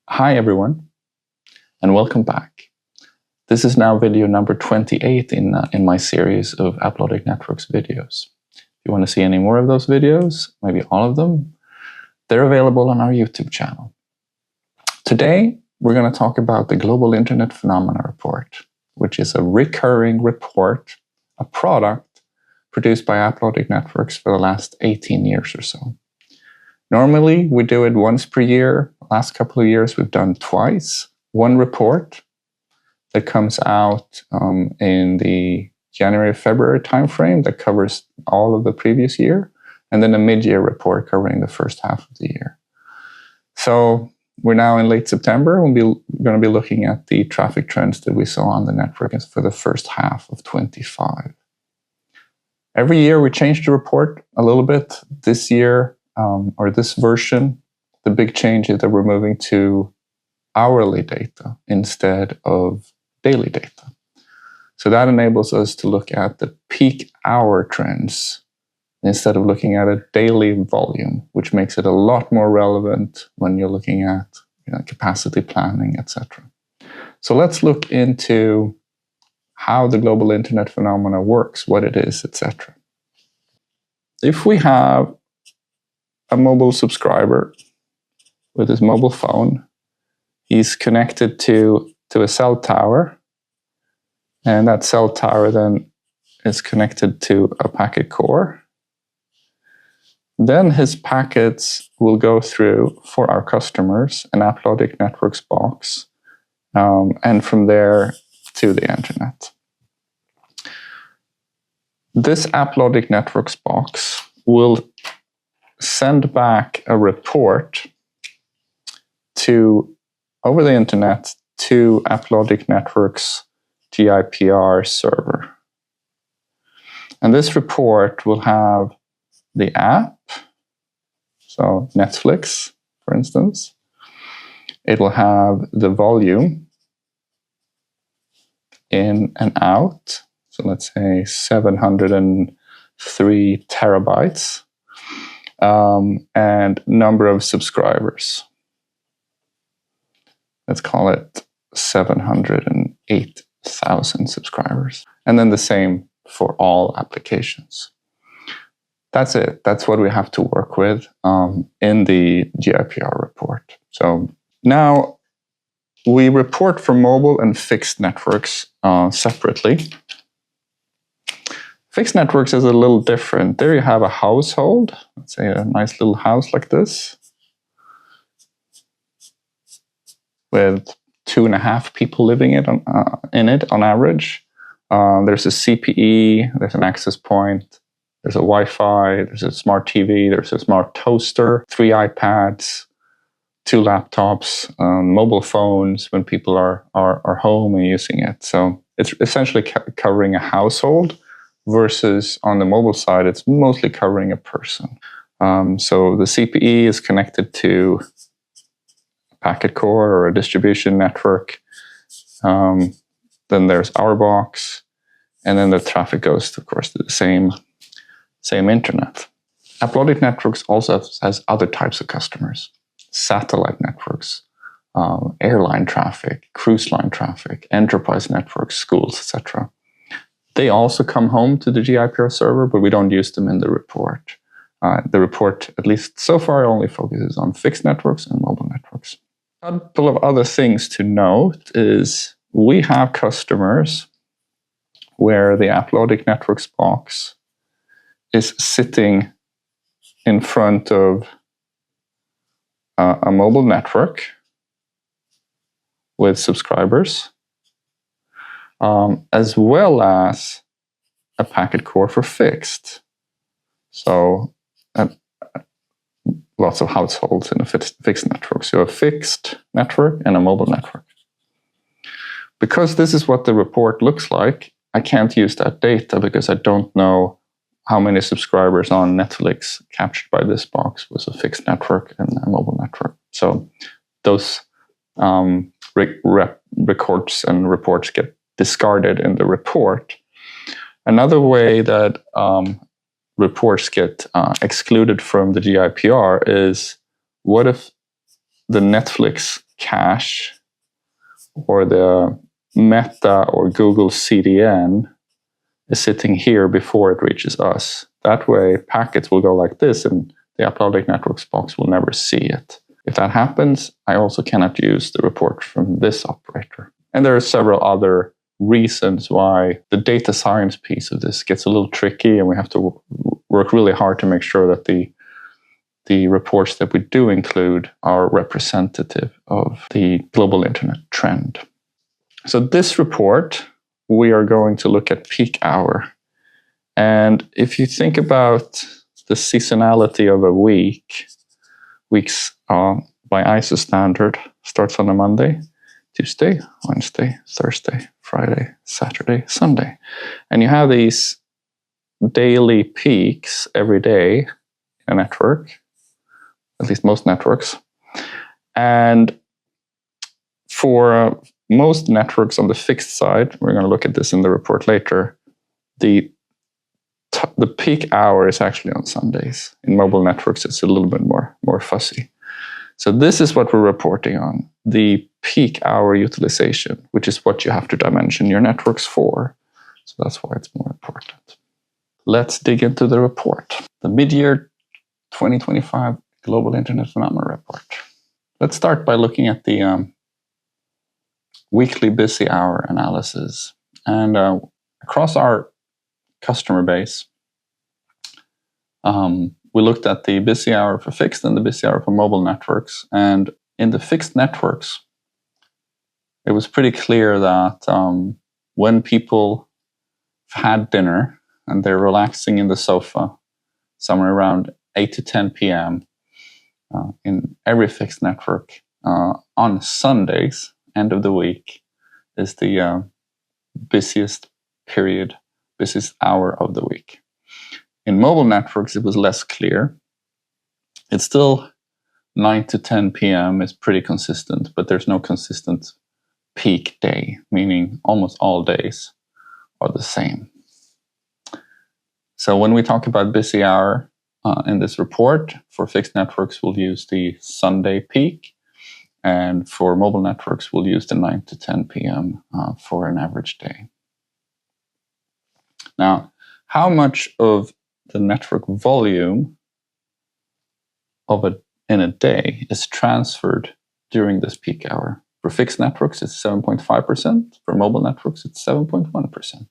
Hi everyone, and welcome back. This is now video number 28 in my series of AppLogic Networks videos. If you want to see any more of those videos, maybe all of them, they're available on our YouTube channel. Today, we're going to talk about the Global Internet Phenomena Report, which is a recurring report, a product produced by AppLogic Networks for the last 18 years or so. Normally, we do it once per year. Last couple of years, we've done twice. One report that comes out in the January-February timeframe that covers all of the previous year, and then a mid-year report covering the first half of the year. So we're now in late September, and we're going to be looking at the traffic trends that we saw on the network for the first half of 25. Every year, we change the report a little bit. This year, or this version, the big change is that we're moving to hourly data instead of daily data. So that enables us to look at the peak hour trends instead of looking at a daily volume, which makes it a lot more relevant when you're looking at capacity planning, etc. So let's look into how the global internet phenomena works, what it is, etc. If we have a mobile subscriber with his mobile phone, he's connected to a cell tower, and that cell tower then is connected to a packet core. Then his packets will go through, for our customers, an AppLogic Networks box, and from there to the internet. This AppLogic Networks box will send back a report over the internet to AppLogic Networks GIPR server. And this report will have the app, so Netflix, for instance. It will have the volume in and out, so let's say 703 terabytes. And number of subscribers. Let's call it 708,000 subscribers. And then the same for all applications. That's it. That's what we have to work with in the GIPR report. So now we report for mobile and fixed networks separately. Fixed networks is a little different. There you have a household, let's say a nice little house like this, with 2.5 people living in it on average. There's a CPE, there's an access point, there's a Wi-Fi, there's a smart TV, there's a smart toaster, 3 iPads, 2 laptops, mobile phones when people are home and using it. So it's essentially covering a household, versus on the mobile side, it's mostly covering a person. So the CPE is connected to a packet core or a distribution network. Then there's our box, and then the traffic goes, of course, to the same internet. AppLogic Networks also has other types of customers. Satellite networks, airline traffic, cruise line traffic, enterprise networks, schools, etc. They also come home to the GIPR server, but we don't use them in the report. The report, at least so far, only focuses on fixed networks and mobile networks. A couple of other things to note is we have customers where the AppLogic Networks box is sitting in front of a mobile network with subscribers, as well as a packet core for fixed. So lots of households in a fixed network. So a fixed network and a mobile network. Because this is what the report looks like, I can't use that data because I don't know how many subscribers on Netflix captured by this box was a fixed network and a mobile network. So those records and reports get discarded in the report. Another way that reports get excluded from the GIPR is, what if the Netflix cache or the Meta or Google CDN is sitting here before it reaches us. That way, packets will go like this, and the AppLogic Networks box will never see it. If that happens, I also cannot use the report from this operator. And there are several other reasons why the data science piece of this gets a little tricky, and we have to work really hard to make sure that the reports that we do include are representative of the global internet trend. So this report, we are going to look at peak hour. And if you think about the seasonality of a week, weeks by ISO standard starts on a Monday, Tuesday, Wednesday, Thursday, Friday, Saturday, Sunday. And you have these daily peaks every day in a network, at least most networks. And for most networks on the fixed side, we're going to look at this in the report later, the peak hour is actually on Sundays. In mobile networks, it's a little bit more fuzzy. So this is what we're reporting on, the peak hour utilization, which is what you have to dimension your networks for. So that's why it's more important. Let's dig into the report. The mid-year 2025 Global Internet Phenomena Report. Let's start by looking at the weekly busy hour analysis. And across our customer base, we looked at the busy hour for fixed and the busy hour for mobile networks. And in the fixed networks, it was pretty clear that when people had dinner and they're relaxing in the sofa, somewhere around 8 to 10 p.m. In every fixed network, on Sundays, end of the week, is the busiest period, busiest hour of the week. In mobile networks, it was less clear. It's still 9 to 10 p.m. is pretty consistent, but there's no consistent peak day, meaning almost all days are the same. So when we talk about busy hour in this report, for fixed networks, we'll use the Sunday peak. And for mobile networks, we'll use the 9 to 10 p.m. For an average day. Now, how much of the network volume in a day is transferred during this peak hour? For fixed networks, it's 7.5%. For mobile networks, it's 7.1%.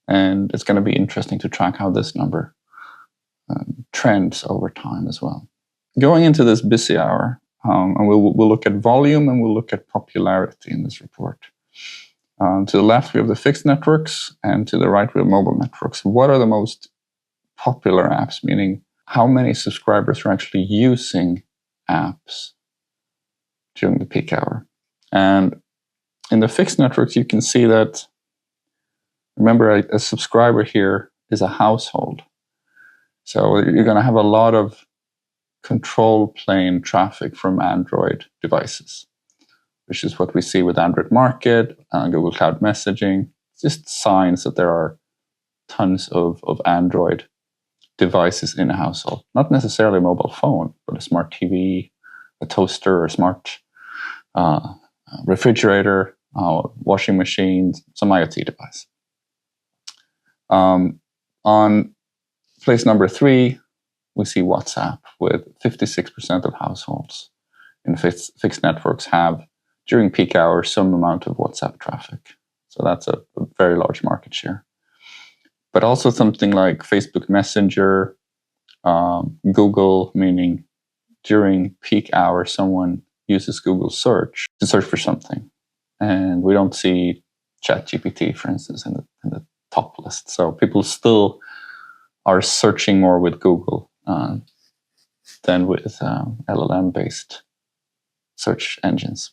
And it's going to be interesting to track how this number trends over time as well. Going into this busy hour, and we'll look at volume and we'll look at popularity in this report. To the left, we have the fixed networks, and to the right, we have mobile networks. What are the most popular apps, meaning how many subscribers are actually using apps during the peak hour? And in the fixed networks, you can see that, remember, a subscriber here is a household. So you're going to have a lot of control plane traffic from Android devices, which is what we see with Android Market, Google Cloud Messaging. It's just signs that there are tons of Android devices in a household. Not necessarily a mobile phone, but a smart TV, a toaster, or a smart refrigerator, washing machine, some IoT device. On place number 3, we see WhatsApp, with 56% of households in fixed networks have, during peak hours, some amount of WhatsApp traffic. So that's a very large market share. But also something like Facebook Messenger, Google, meaning during peak hours, someone uses Google search to search for something. And we don't see ChatGPT, for instance, in the top list. So people still are searching more with Google than with LLM-based search engines.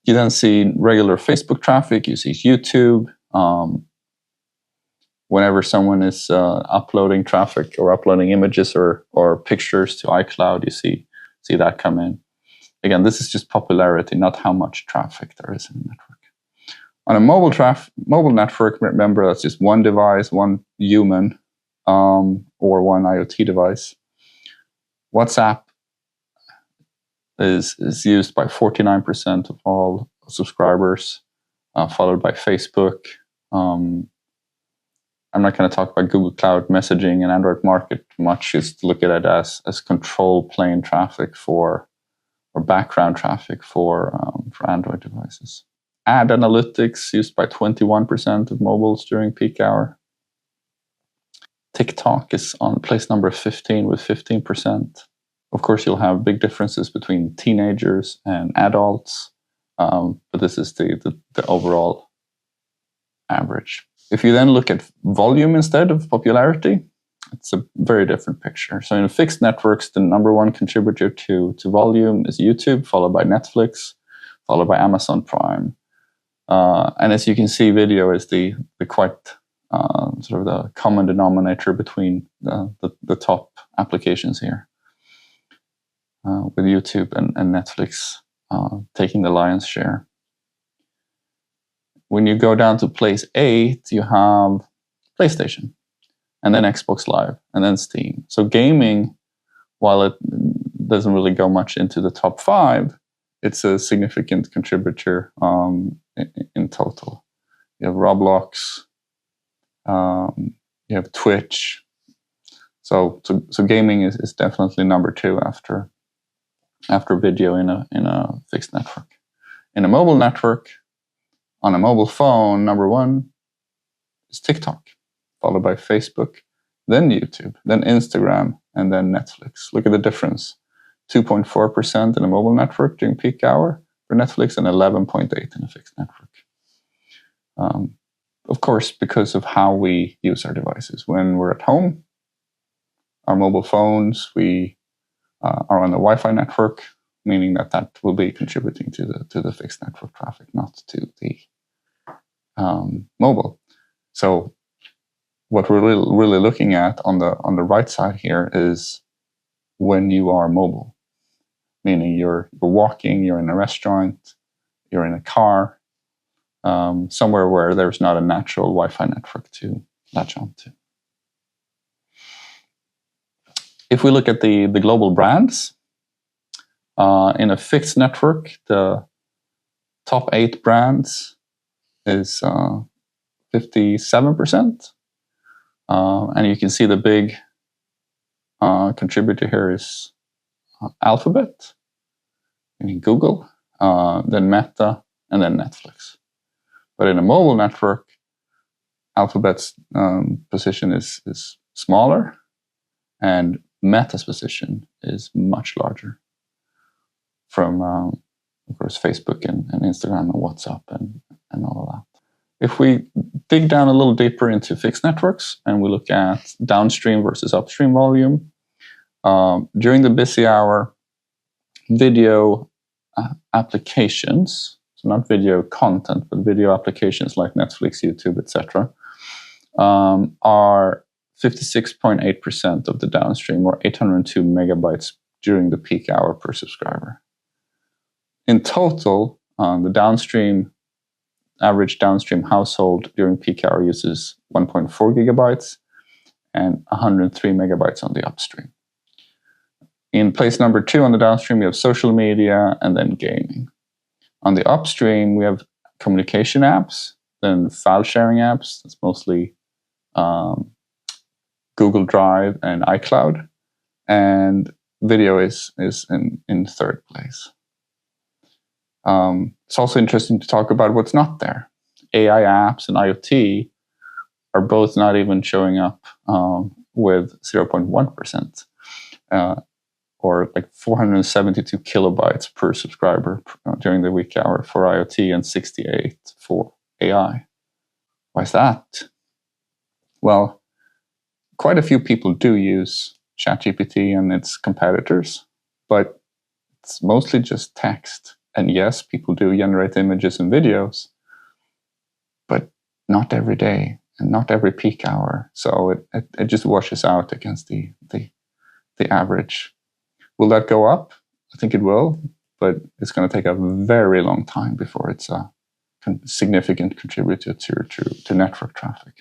You then see regular Facebook traffic, you see YouTube. Whenever someone is uploading traffic or uploading images or pictures to iCloud, you see that come in. Again, this is just popularity, not how much traffic there is in the network. On a mobile network, remember, that's just one device, one human, or one IoT device. WhatsApp is used by 49% of all subscribers, followed by Facebook. I'm not going to talk about Google Cloud Messaging and Android Market much. Just look at it as control plane traffic or background traffic for Android devices. Ad analytics used by 21% of mobiles during peak hour. TikTok is on place number 15 with 15%. Of course, you'll have big differences between teenagers and adults, but this is the overall average. If you then look at volume instead of popularity, it's a very different picture. So in fixed networks, the number one contributor to volume is YouTube, followed by Netflix, followed by Amazon Prime. And as you can see, video is the quite sort of the common denominator between the top applications here, with YouTube and Netflix taking the lion's share. When you go down to place 8, you have PlayStation, and then Xbox Live, and then Steam. So gaming, while it doesn't really go much into the top 5, it's a significant contributor in total. You have Roblox, you have Twitch. So gaming is definitely number 2 after video in a fixed network. In a mobile network, on a mobile phone, number 1 is TikTok, followed by Facebook, then YouTube, then Instagram, and then Netflix. Look at the difference. 2.4% in a mobile network during peak hour for Netflix and 11.8% in a fixed network. Of course, because of how we use our devices. When we're at home, our mobile phones, we are on the Wi-Fi network, meaning that will be contributing to the fixed network traffic, not to the mobile. So what we're really looking at on the right side here is when you are mobile, meaning you're walking, you're in a restaurant, you're in a car, somewhere where there's not a natural Wi-Fi network to latch onto. If we look at the global brands, in a fixed network, the top 8 brands is 57%. And you can see the big contributor here is Alphabet, meaning Google, then Meta, and then Netflix. But in a mobile network, Alphabet's position is smaller, and Meta's position is much larger from, of course, Facebook and Instagram and WhatsApp and all of that. If we dig down a little deeper into fixed networks and we look at downstream versus upstream volume, during the busy hour, video applications, so not video content, but video applications like Netflix, YouTube, etc., are 56.8% of the downstream, or 802 megabytes during the peak hour per subscriber. In total, the average downstream household during peak hour uses 1.4 gigabytes and 103 megabytes on the upstream. In place number 2 on the downstream, we have social media and then gaming. On the upstream, we have communication apps, then file sharing apps. That's mostly Google Drive and iCloud. And video is in third place. It's also interesting to talk about what's not there. AI apps and IoT are both not even showing up with 0.1%, or like 472 kilobytes per subscriber during the week hour for IoT and 68 for AI. Why is that? Well, quite a few people do use ChatGPT and its competitors, but it's mostly just text. And yes, people do generate images and videos, but not every day and not every peak hour. So it just washes out against the average. Will that go up? I think it will, but it's going to take a very long time before it's a significant contributor to network traffic.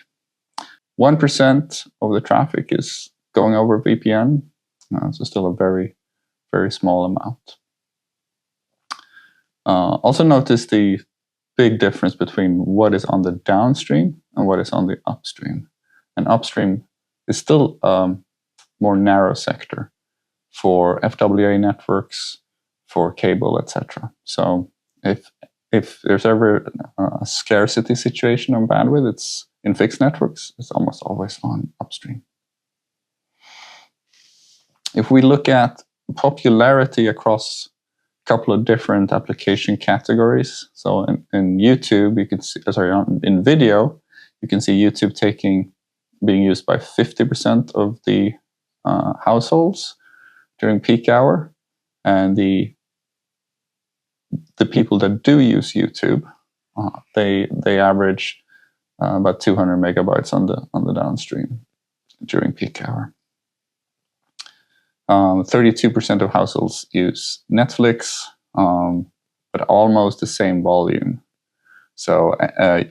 1% of the traffic is going over VPN, so still a very, very small amount. Also notice the big difference between what is on the downstream and what is on the upstream. And upstream is still more narrow sector for FWA networks, for cable, etc. So if there's ever a scarcity situation on bandwidth, it's in fixed networks, it's almost always on upstream. If we look at popularity across a couple of different application categories, so in YouTube, you can see, in video, you can see YouTube being used by 50% of the households during peak hour, and the people that do use YouTube, they average about 200 megabytes on the downstream during peak hour. 32% of households use Netflix, but almost the same volume. So a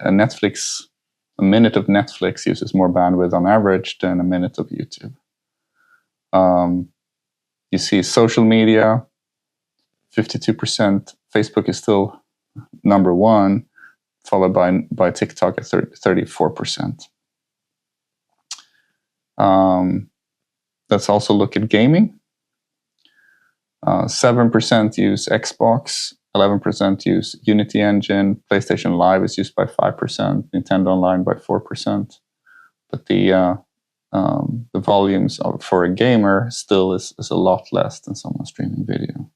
minute of Netflix uses more bandwidth on average than a minute of YouTube. You see social media, 52%. Facebook is still number one, followed by TikTok at 34%. Let's also look at gaming. 7% use Xbox, 11% use Unity Engine, PlayStation Live is used by 5%, Nintendo Online by 4%. But the volumes for a gamer still is a lot less than someone streaming video.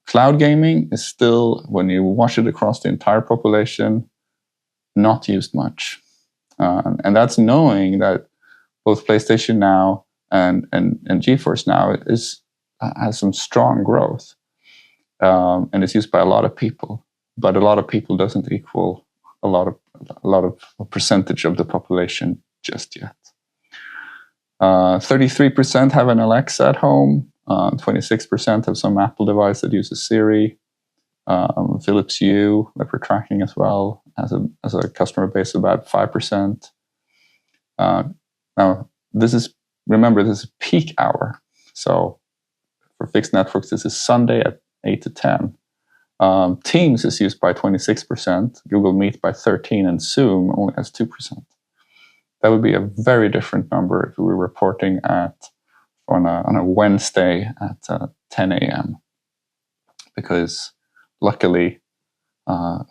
Cloud gaming is still, when you wash it across the entire population, not used much. And that's knowing that both PlayStation Now and GeForce Now has some strong growth. And it's used by a lot of people. But a lot of people doesn't equal a lot of percentage of the population just yet. 33% have an Alexa at home. 26% have some Apple device that uses Siri. Philips Hue that we're tracking as well as a customer base of about 5%. Now remember this is peak hour. So for fixed networks, this is Sunday at 8 to 10. Teams is used by 26%, Google Meet by 13%, and Zoom only has 2%. That would be a very different number if we were reporting on a Wednesday at 10 a.m. Because luckily,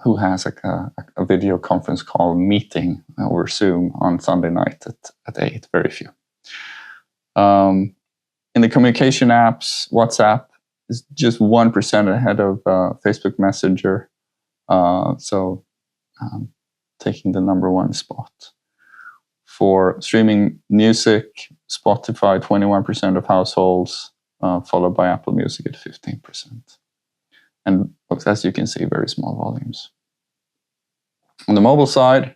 who has a video conference call meeting over Zoom on Sunday night at 8? Very few. In the communication apps, WhatsApp is just 1% ahead of Facebook Messenger. So taking the number one spot. For streaming music, Spotify, 21% of households, followed by Apple Music at 15%. And as you can see, very small volumes. On the mobile side,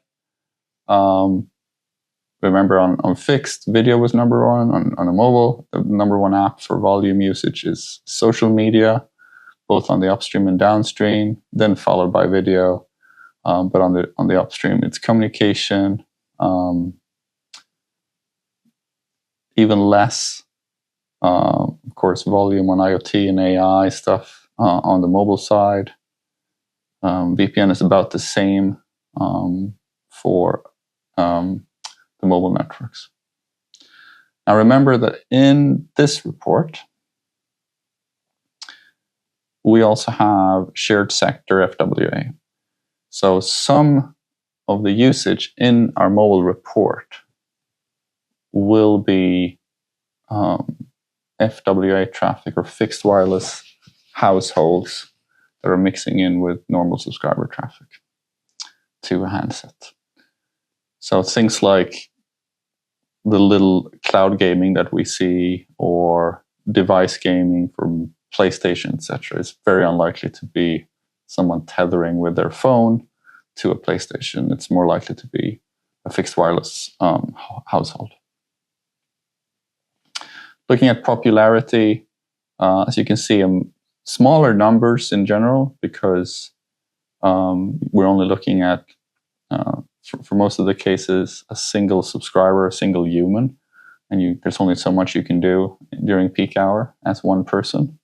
remember on fixed, video was number one. On a mobile, the number one app for volume usage is social media, both on the upstream and downstream, then followed by video. But on the upstream, it's communication, even less, of course, volume on IoT and AI stuff on the mobile side. VPN is about the same for the mobile networks. Now remember that in this report, we also have shared sector FWA. So some of the usage in our mobile report will be FWA traffic or fixed wireless households that are mixing in with normal subscriber traffic to a handset. So things like the little cloud gaming that we see or device gaming from PlayStation, etc., is very unlikely to be someone tethering with their phone to a PlayStation. It's more likely to be a fixed wireless household. Looking at popularity, as you can see, smaller numbers in general because we're only looking at, for most of the cases, a single subscriber, a single human, and there's only so much you can do during peak hour as one person.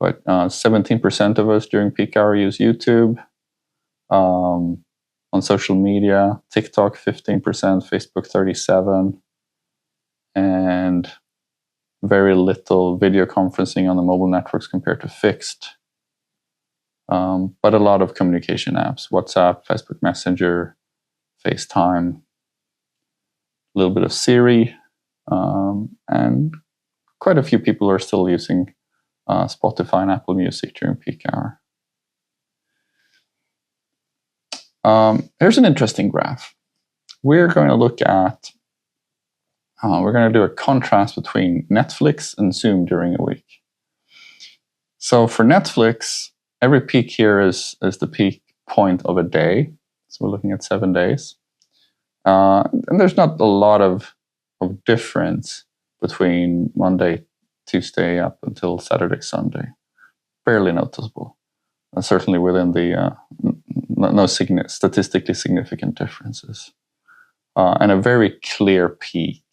but 17% of us during peak hour use YouTube. On social media, TikTok 15%, Facebook 37%, and very little video conferencing on the mobile networks compared to fixed. But a lot of communication apps, WhatsApp, Facebook Messenger, FaceTime, a little bit of Siri, and quite a few people are still using Spotify and Apple Music during peak hour. Here's an interesting graph. We're going to look at, we're going to do a contrast between Netflix and Zoom during a week. So for Netflix, every peak here is the peak point of a day. So we're looking at 7 days. And there's not a lot of difference between Monday, Tuesday up until Saturday, Sunday. Barely noticeable. Certainly within the no statistically significant differences. And a very clear peak.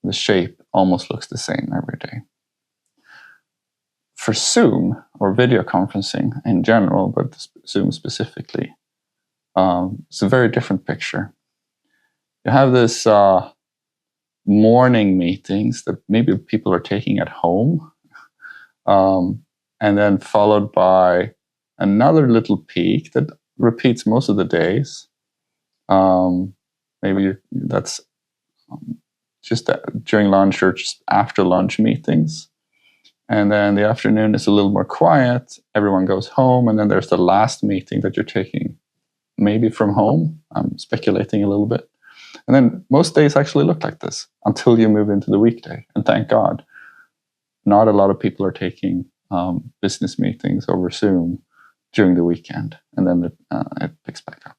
The shape almost looks the same every day. For Zoom, or video conferencing in general, but Zoom specifically, it's a very different picture. You have this morning meetings that maybe people are taking at home, and then followed by another little peak that repeats most of the days. Maybe that's just during lunch or just after lunch meetings. And then the afternoon is a little more quiet. Everyone goes home, and then there's the last meeting that you're taking maybe from home. I'm speculating a little bit. And then most days actually look like this until you move into the weekday. And thank God, not a lot of people are taking business meetings over Zoom during the weekend, and then it picks back up.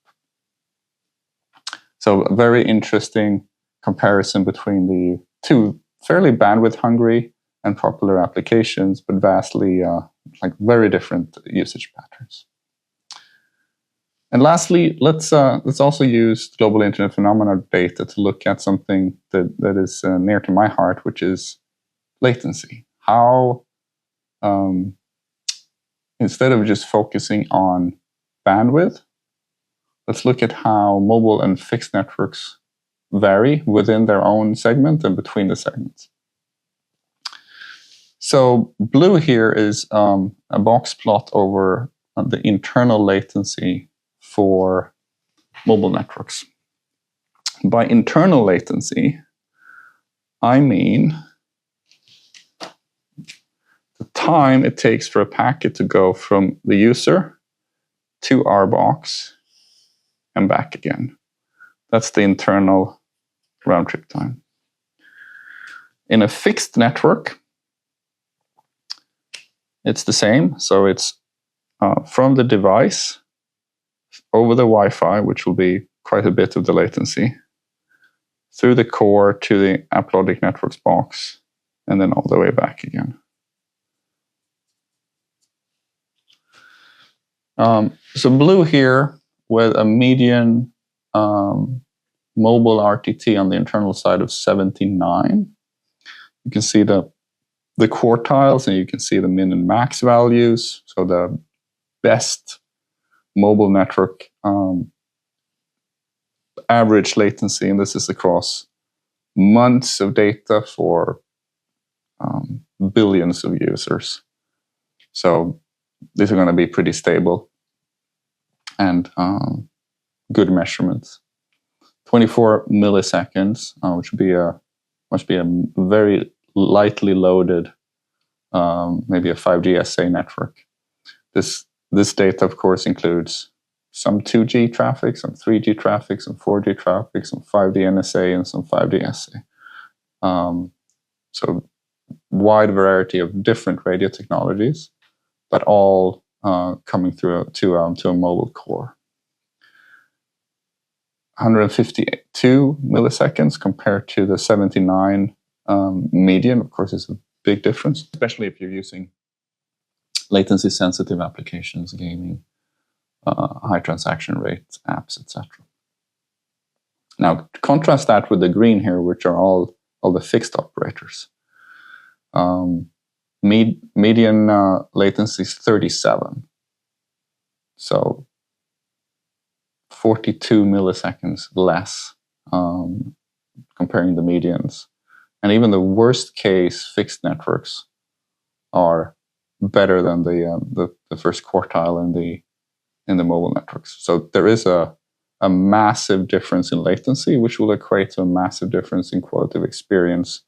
So a very interesting comparison between the two fairly bandwidth hungry and popular applications, but vastly like very different usage patterns. And lastly, let's also use global internet phenomena data to look at something that is near to my heart, which is latency. How instead of just focusing on bandwidth, let's look at how mobile and fixed networks vary within their own segment and between the segments. So blue here is a box plot over the internal latency for mobile networks. By internal latency, I mean the time it takes for a packet to go from the user to our box and back again. That's the internal round trip time. In a fixed network, it's the same. So it's from the device over the Wi-Fi, which will be quite a bit of the latency, through the core to the AppLogic networks box, and then all the way back again. So blue here with a median mobile RTT on the internal side of 79. You can see the quartiles, and you can see the min and max values. So the best mobile network average latency, and this is across months of data for billions of users. So these are going to be pretty stable and good measurements. 24 milliseconds, which must be a very lightly loaded, maybe a 5G SA network. This data, of course, includes some 2G traffic, some 3G traffic, some 4G traffic, some 5D NSA, and some 5D SA. So wide variety of different radio technologies, but all coming through to a mobile core. 152 milliseconds compared to the 79 median, of course, is a big difference, especially if you're using latency-sensitive applications, gaming, high transaction rates, apps, etc. Now, contrast that with the green here, which are all the fixed operators. median latency is 37. So 42 milliseconds less comparing the medians. And even the worst case fixed networks are better than the first quartile in the mobile networks. So there is a massive difference in latency, which will equate to a massive difference in quality of experience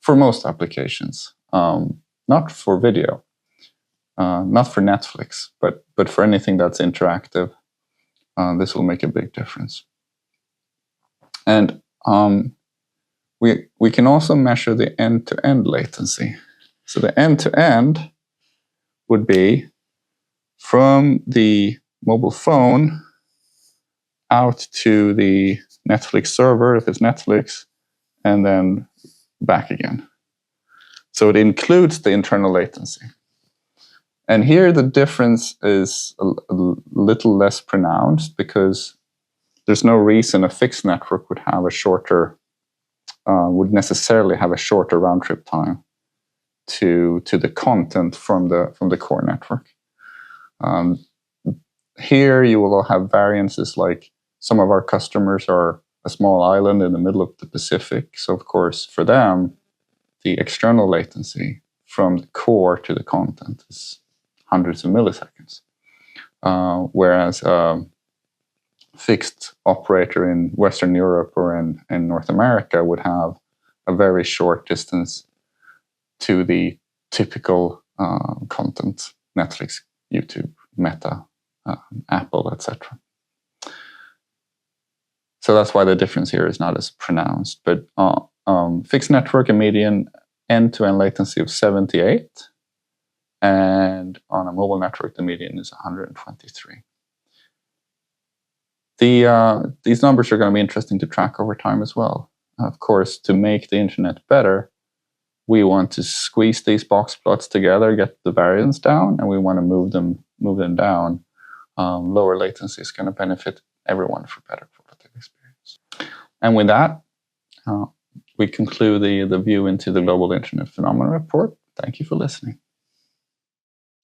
for most applications. Not for video, not for Netflix, but for anything that's interactive, this will make a big difference. And we can also measure the end-to-end latency. So the end-to-end would be from the mobile phone out to the Netflix server, if it's Netflix, and then back again. So it includes the internal latency. And here the difference is a little less pronounced because there's no reason a fixed network would have a shorter, would necessarily have a shorter round trip time to the content from the core network. Here you will have variances like some of our customers are a small island in the middle of the Pacific. So of course, for them, the external latency from the core to the content is hundreds of milliseconds. Whereas a fixed operator in Western Europe or in North America would have a very short distance to the typical content, Netflix, YouTube, Meta, Apple, etc. So that's why the difference here is not as pronounced. But fixed network, a median end-to-end latency of 78. And on a mobile network, the median is 123. These numbers are going to be interesting to track over time as well. Of course, to make the internet better, we want to squeeze these box plots together, get the variance down, and we want to move them down. Lower latency is going to benefit everyone for better quality of experience. And with that, we conclude the view into the Global Internet Phenomena Report. Thank you for listening.